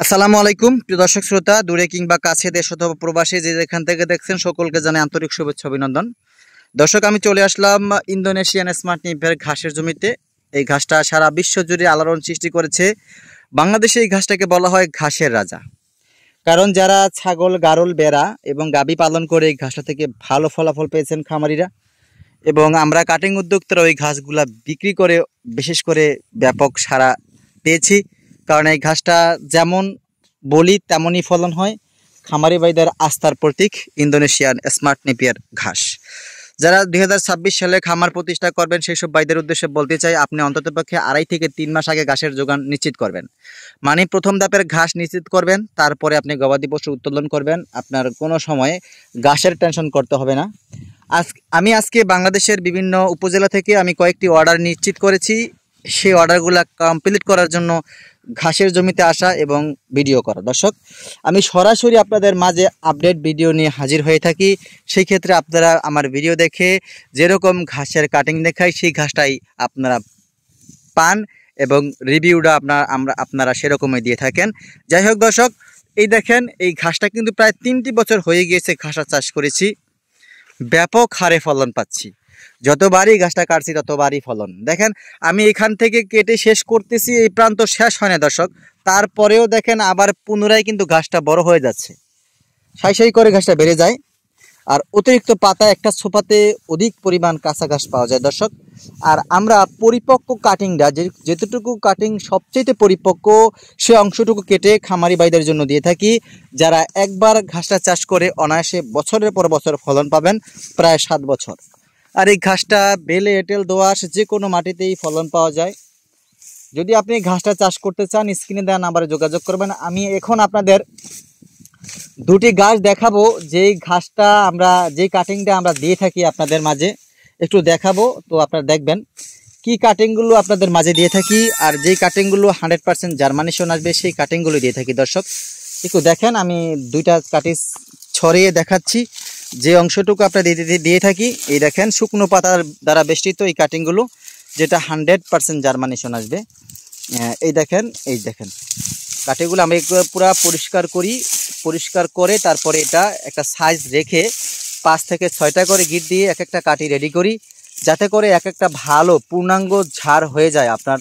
আসসালামু আলাইকুম প্রিয় দর্শক শ্রোতা, দূরে কিংবা কাছে, দেশ অথবা প্রবাসী যে যেখান থেকে দেখছেন সকলকে জানাই আন্তরিক শুভেচ্ছা অভিনন্দন। দর্শক, আমি চলে আসলাম ইন্দোনেশিয়ান স্মার্ট নিপের ঘাসের জমিতে। এই ঘাসটা সারা বিশ্ব জুড়ে আলোড়ন সৃষ্টি করেছে। বাংলাদেশে এই ঘাসটাকে বলা হয় ঘাসের রাজা, কারণ যারা ছাগল, গারল, বেড়া এবং গাভী পালন করে এই ঘাসটা থেকে ভালো ফলাফল পেয়েছেন খামারিরা, এবং আমরা কাটিং উদ্যোক্তারা ওই ঘাসগুলা বিক্রি করে বিশেষ করে ব্যাপক সাড়া পেয়েছি। কারণ এই ঘাসটা যেমন বলি তেমনই ফলন হয়। খামারি ভাইদের আস্থার প্রতীক ইন্দোনেশিয়ান স্মার্ট নেপিয়ার ঘাস। যারা 2026 সালে খামার প্রতিষ্ঠা করবেন সেই সব ভাইদের উদ্দেশ্যে বলতে চাই, আপনি অন্ততপক্ষে 2.5 থেকে 3 মাস আগে ঘাসের যোগান নিশ্চিত করবেন। মানে প্রথম ধাপের ঘাস নিশ্চিত করবেন, তারপরে আপনি গবাদি পশু উৎপাদন করবেন। আপনার কোনো সময়ে ঘাসের টেনশন করতে হবে না। আমি আজকে বাংলাদেশের বিভিন্ন উপজেলা থেকে আমি কয়েকটি অর্ডার নিশ্চিত করেছি। সেই অর্ডারগুলো কমপ্লিট করার জন্য ঘাসের জমিতে আসা এবং ভিডিও করা। দর্শক, আমি সরাসরি আপনাদের মাঝে আপডেট ভিডিও নিয়ে হাজির হয়ে থাকি। সেই ক্ষেত্রে আপনারা আমার ভিডিও দেখে যেরকম ঘাসের কাটিং দেখাই সেই ঘাসটাই আপনারা পান এবং রিভিউটা আপনারা সেরকমই দিয়ে থাকেন। যাই হোক দর্শক, এই দেখেন, এই ঘাসটা কিন্তু প্রায় 3টি বছর হয়ে গিয়েছে ঘাসা চাষ করেছি। ব্যাপক হারে ফলন পাচ্ছি। যতবারই গাছটা কাটছি ততবারই ফলন। দেখেন, আমি এখান থেকে কেটে শেষ করতেছি, এই প্রান্ত শেষ হয় না দর্শক, তারপরেও দেখেন আবার পুনরায় কিন্তু ঘাসটা বড় হয়ে যাচ্ছে, সাই সাই করে ঘাসটা বেড়ে যায়। আর অতিরিক্ত পাতা একটা ছোপাতে অধিক পরিমাণ কাঁচা ঘাস পাওয়া যায় দর্শক। আর আমরা পরিপক্ক কাটিংটা, যেতটুকু কাটিং সবচেয়ে পরিপক্ক, সে অংশটুকু কেটে খামারি ভাইদের জন্য দিয়ে থাকি, যারা একবার ঘাসটা চাষ করে অনায়াসে বছরের পর বছর ফলন পাবেন, প্রায় 7 বছর। আর এই ঘাসটা বেলে, এঁটেল, দোআঁশ যে কোনো মাটিতেই ফলন পাওয়া যায়। যদি আপনি ঘাসটা চাষ করতে চান, স্ক্রিনে দেওয়া নাম্বারে যোগাযোগ করবেন। আমি এখন আপনাদের দুটি ঘাস দেখাবো, যেই ঘাসটা যেই কাটিংটা আমরা দিয়ে থাকি আপনাদের মাঝে একটু দেখাবো। তো আপনারা দেখবেন কি কাটিংগুলো আপনাদের মাঝে দিয়ে থাকি, আর যেই কাটিংগুলো 100% জার্মানেশন আসবে সেই কাটিংগুলো দিয়ে থাকি। দর্শক, একটু দেখেন, আমি দুইটা কাটিং ছড়িয়ে দেখাচ্ছি। যে অংশটুকু আপনারা দিয়ে থাকি, এই দেখেন শুকনো পাতার দ্বারা বেষ্টিত এই কাটিংগুলো, যেটা 100% জার্মানেশন আসবে। এই দেখেন কাটিংগুলো আমি পুরো পরিষ্কার করে তারপরে এটা একটা সাইজ রেখে 5 থেকে 6টা করে গিট দিয়ে এক একটা কাটি রেডি করি, যাতে করে এক একটা ভালো পূর্ণাঙ্গ ঝাড় হয়ে যায় আপনার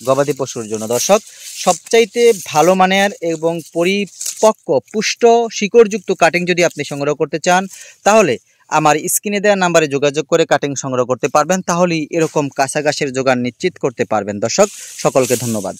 গবাদি পশুর জন্য। দর্শক, সবচাইতে ভালো মানের এবং পরিপক্ক পুষ্ট শিকড়যুক্ত কাটিং যদি আপনি সংগ্রহ করতে চান, তাহলে আমার স্ক্রিনে দেওয়া নাম্বারে যোগাযোগ করে কাটিং সংগ্রহ করতে পারবেন। তাহলেই এরকম কাঁচা ঘাসের যোগান নিশ্চিত করতে পারবেন। দর্শক, সকলকে ধন্যবাদ।